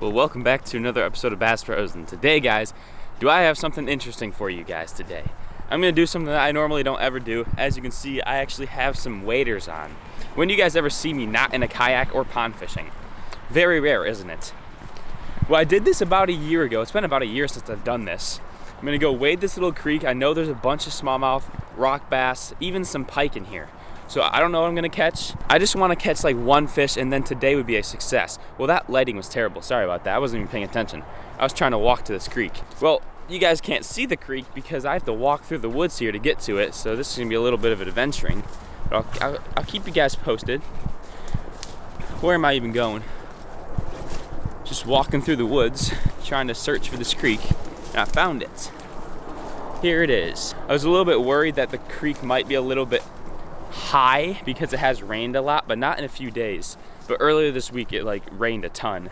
Well, welcome back to another episode of BassBros, and today, guys, do I have something interesting for you guys today. I'm gonna do something that I normally don't ever do. As you can see, I actually have some waders on. When do you guys ever see me not in a kayak or pond fishing? Very rare, isn't it? Well, I did this about a year ago. It's been about a year since I've done this. I'm gonna go wade this little creek. I know there's a bunch of smallmouth, rock bass, even some pike in here. So I don't know what I'm gonna catch. I just wanna catch like one fish, and then today would be a success. Well, that lighting was terrible. Sorry about that. I wasn't even paying attention. I was trying to walk to this creek. Well, you guys can't see the creek because I have to walk through the woods here to get to it. So this is gonna be a little bit of an adventuring. But I'll keep you guys posted. Where am I even going? Just walking through the woods, trying to search for this creek, and I found it. Here it is. I was a little bit worried that the creek might be a little bit high because it has rained a lot, but not in a few days. But earlier this week it like rained a ton,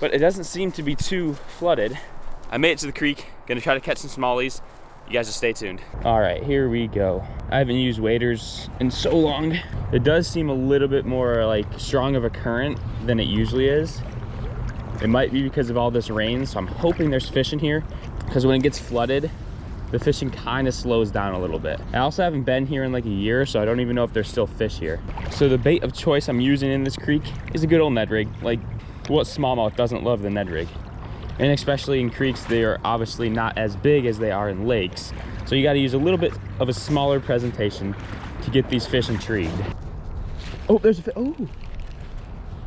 but it doesn't seem to be too flooded. I made it to the creek, gonna try to catch some smallies. You guys just stay tuned. All right, here we go. I haven't used waders in so long. It does seem a little bit more like strong of a current than it usually is. It might be because of all this rain, so I'm hoping there's fish in here, because when it gets flooded, the fishing kind of slows down a little bit. I also haven't been here in like a year, so I don't even know if there's still fish here. So the bait of choice I'm using in this creek is a good old Ned rig. Like, what smallmouth doesn't love the Ned rig? And especially in creeks, they are obviously not as big as they are in lakes. So you gotta use a little bit of a smaller presentation to get these fish intrigued. Oh, there's a fish. Oh,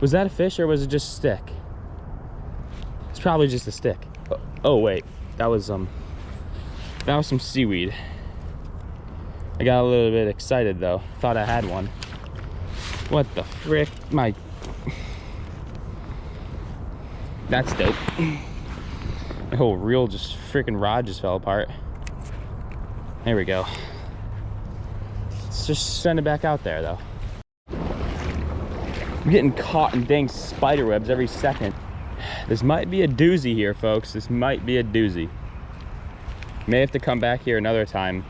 was that a fish or was it just a stick? It's probably just a stick. Oh wait, that was some seaweed. I got a little bit excited though. Thought I had one. What the frick? That's dope. My whole reel freaking rod just fell apart. There we go. Let's just send it back out there though. I'm getting caught in dang spider webs every second. This might be a doozy here, folks. This might be a doozy. May have to come back here another time.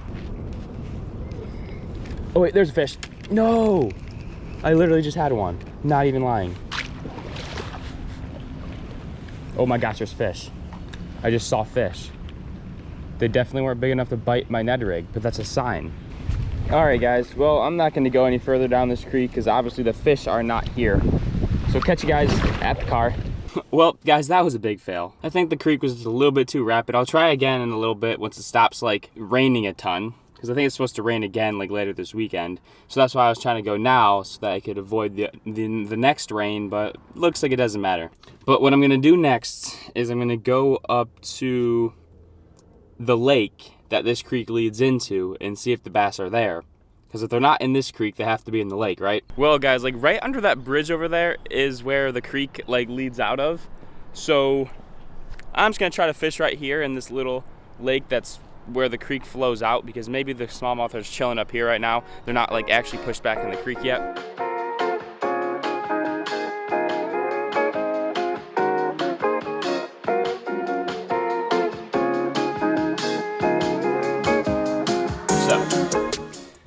Oh wait, there's a fish. No! I literally just had one. Not even lying. Oh my gosh, there's fish. I just saw fish. They definitely weren't big enough to bite my Ned rig, but that's a sign. All right, guys. Well, I'm not gonna go any further down this creek because obviously the fish are not here. So catch you guys at the car. Well, guys, that was a big fail. I think the creek was just a little bit too rapid. I'll try again in a little bit once it stops like raining a ton, because I think it's supposed to rain again like later this weekend. So that's why I was trying to go now so that I could avoid the next rain, but looks like it doesn't matter. But what I'm gonna do next is I'm gonna go up to the lake that this creek leads into and see if the bass are there. Because if they're not in this creek, they have to be in the lake, right? Well, guys, like right under that bridge over there is where the creek like leads out of. So I'm just gonna try to fish right here in this little lake that's where the creek flows out, because maybe the smallmouth are just chilling up here right now. They're not like actually pushed back in the creek yet.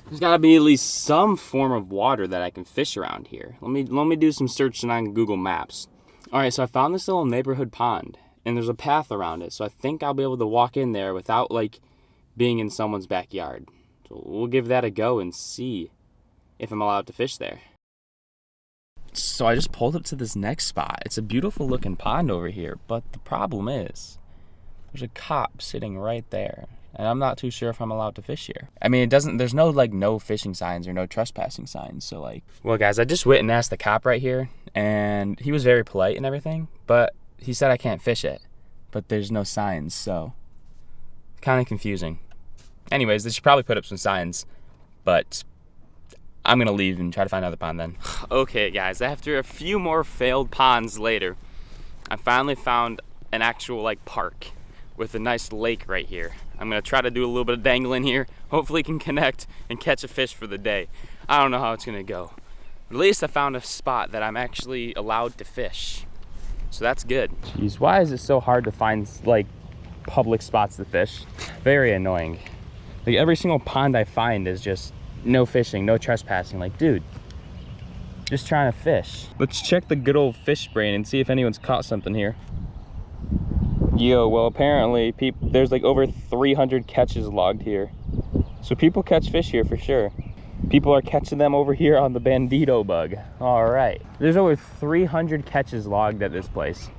There's gotta be at least some form of water that I can fish around here. Let me do some searching on Google Maps. All right, so I found this little neighborhood pond, and there's a path around it. So I think I'll be able to walk in there without like being in someone's backyard. So we'll give that a go and see if I'm allowed to fish there. So I just pulled up to this next spot. It's a beautiful looking pond over here, but the problem is there's a cop sitting right there. And I'm not too sure if I'm allowed to fish here. I mean, there's no like no fishing signs or no trespassing signs. So like, well guys, I just went and asked the cop right here, and he was very polite and everything, but he said I can't fish it, but there's no signs, so kind of confusing. Anyways, they should probably put up some signs, but I'm gonna leave and try to find another pond then. Okay guys, after a few more failed ponds later, I finally found an actual like park with a nice lake right here. I'm gonna try to do a little bit of dangling here. Hopefully can connect and catch a fish for the day. I don't know how it's gonna go. At least I found a spot that I'm actually allowed to fish. So that's good. Jeez, why is it so hard to find like public spots to fish? Very annoying. Like every single pond I find is just no fishing, no trespassing. Like, dude, just trying to fish. Let's check the good old fish brain and see if anyone's caught something here. Yo, well apparently there's like over 300 catches logged here. So people catch fish here for sure. People are catching them over here on the bandito bug. All right, there's over 300 catches logged at this place.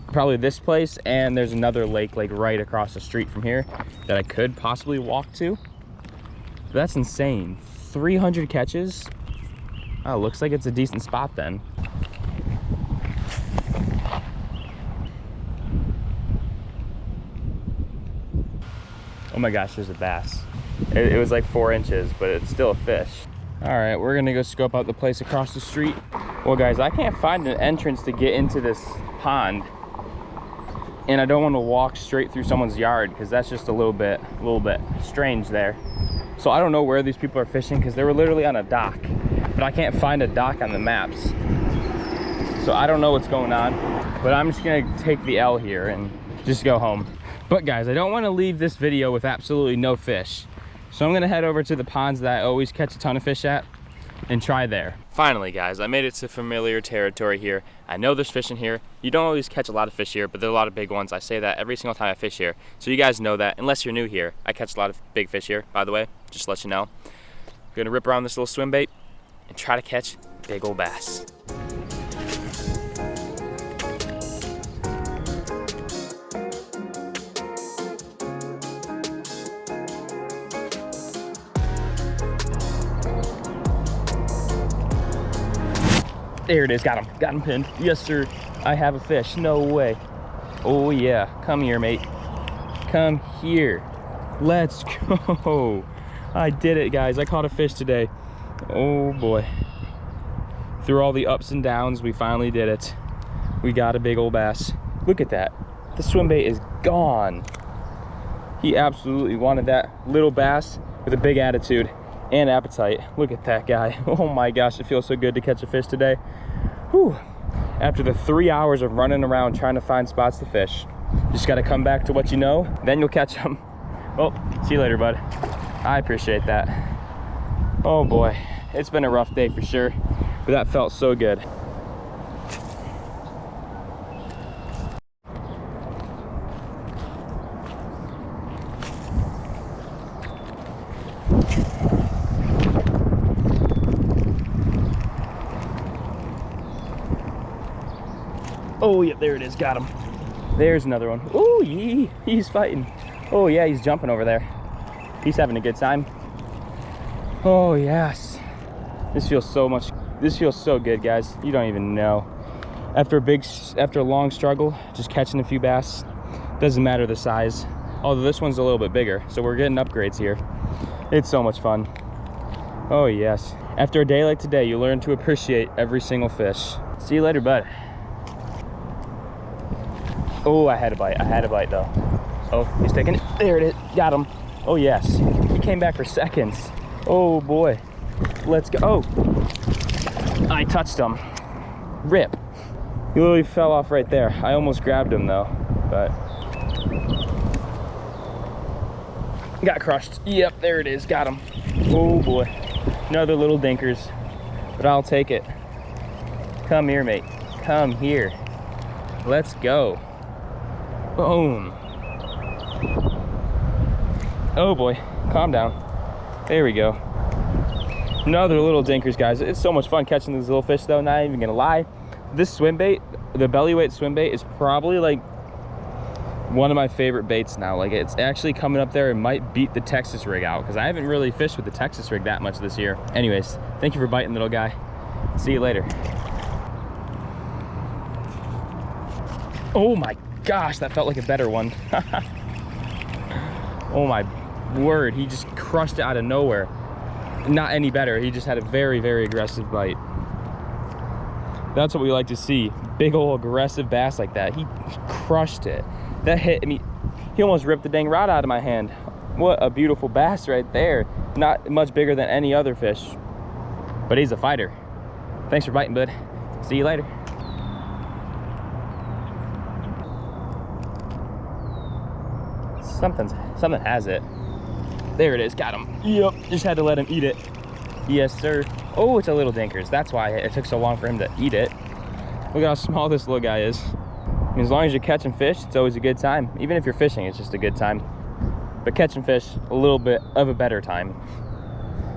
Probably this place, and there's another lake like right across the street from here that I could possibly walk to. That's insane. 300 catches. Oh, looks like it's a decent spot then. Oh my gosh, there's a bass. It was like 4 inches, but it's still a fish. All right, we're gonna go scope out the place across the street. Well guys, I can't find an entrance to get into this pond, and I don't want to walk straight through someone's yard because that's just a little bit strange there. So I don't know where these people are fishing because they were literally on a dock, but I can't find a dock on the maps. So I don't know what's going on, but I'm just gonna take the L here and just go home. But guys, I don't want to leave this video with absolutely no fish. So I'm gonna head over to the ponds that I always catch a ton of fish at and try there. Finally guys, I made it to familiar territory here. I know there's fish in here. You don't always catch a lot of fish here, but there are a lot of big ones. I say that every single time I fish here. So you guys know that, unless you're new here. I catch a lot of big fish here, by the way, just to let you know. I'm gonna rip around this little swim bait and try to catch big old bass. There it is, got him pinned. Yes sir, I have a fish, no way. Oh yeah, come here mate, come here. Let's go. I did it guys, I caught a fish today. Oh boy. Through all the ups and downs, we finally did it. We got a big old bass. Look at that, the swim bait is gone. He absolutely wanted that little bass with a big attitude and appetite. Look at that guy. Oh my gosh, it feels so good to catch a fish today. Whew. After the 3 hours of running around trying to find spots to fish, you just gotta come back to what you know, then you'll catch them. Well, see you later, bud. I appreciate that. Oh boy, it's been a rough day for sure, but that felt so good. Oh, yeah, there it is, got him. There's another one. Oh, he's fighting. Oh yeah, he's jumping over there. He's having a good time. Oh yes. This feels so good, guys. You don't even know. After a long struggle, just catching a few bass, doesn't matter the size. Although this one's a little bit bigger, so we're getting upgrades here. It's so much fun. Oh yes. After a day like today, you learn to appreciate every single fish. See you later, bud. Oh, I had a bite though. Oh, he's taking it. There it is, got him. Oh yes, he came back for seconds. Oh boy, let's go. Oh, I touched him. Rip. He literally fell off right there. I almost grabbed him though, but got crushed. Yep, there it is, got him. Oh boy, another little dinkers, but I'll take it. Come here, mate, come here. Let's go. Boom. Oh boy, calm down. There we go. Another little dinkers, guys. It's so much fun catching these little fish though, not even gonna lie. This swim bait, the belly weight swim bait, is probably like one of my favorite baits now. Like, it's actually coming up there. It might beat the Texas rig out because I haven't really fished with the Texas rig that much this year. Anyways, thank you for biting, little guy. See you later. Oh my gosh, that felt like a better one. Oh my word, he just crushed it out of nowhere. Not any better, he just had a very, very aggressive bite. That's what we like to see. Big old aggressive bass like that. He crushed it. That hit, I mean, he almost ripped the dang rod out of my hand. What a beautiful bass right there. Not much bigger than any other fish, but he's a fighter. Thanks for biting, bud. See you later. Something has it. There it is, got him. Yep, just had to let him eat it. Yes, sir. Oh, it's a little dinkers. That's why it took so long for him to eat it. Look at how small this little guy is. I mean, as long as you're catching fish, it's always a good time. Even if you're fishing, it's just a good time. But catching fish, a little bit of a better time.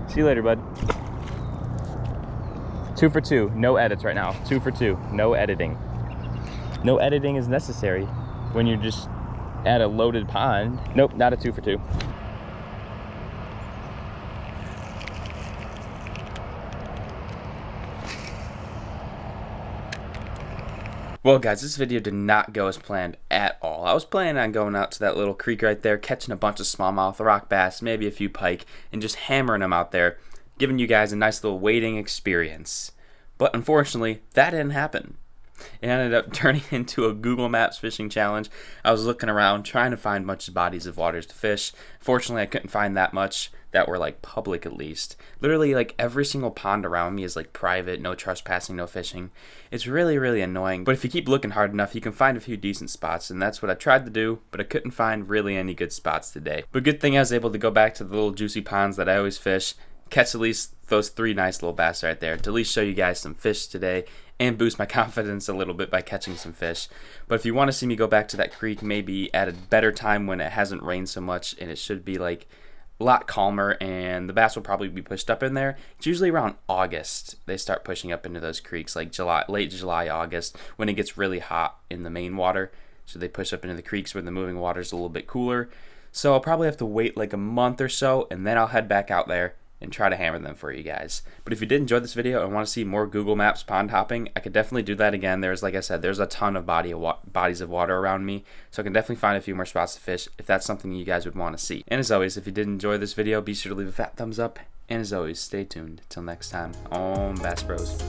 See you later, bud. 2 for 2, no edits right now. 2 for 2, no editing. No editing is necessary when you're just at a loaded pond. Nope, not a 2 for 2. Well guys, this video did not go as planned at all. I was planning on going out to that little creek right there, catching a bunch of smallmouth, rock bass, maybe a few pike, and just hammering them out there, giving you guys a nice little wading experience. But unfortunately, that didn't happen. It ended up turning into a Google Maps fishing challenge. I was looking around trying to find much bodies of waters to fish. Fortunately, I couldn't find that much that were like public at least. Literally like every single pond around me is like private, no trespassing, no fishing. It's really, really annoying. But if you keep looking hard enough, you can find a few decent spots, and that's what I tried to do, but I couldn't find really any good spots today. But good thing I was able to go back to the little juicy ponds that I always fish, catch at least those 3 nice little bass right there to at least show you guys some fish today and boost my confidence a little bit by catching some fish. But if you want to see me go back to that creek maybe at a better time when it hasn't rained so much and it should be like a lot calmer and the bass will probably be pushed up in there, it's usually around August they start pushing up into those creeks, like late July, August, when it gets really hot in the main water. So they push up into the creeks where the moving water is a little bit cooler. So I'll probably have to wait like a month or so, and then I'll head back out there and try to hammer them for you guys. But if you did enjoy this video and want to see more Google Maps pond hopping, I could definitely do that again. There's, like I said, there's a ton of bodies of water around me, so I can definitely find a few more spots to fish if that's something you guys would want to see. And as always, if you did enjoy this video, be sure to leave a fat thumbs up, and as always, stay tuned till next time on Bass Bros.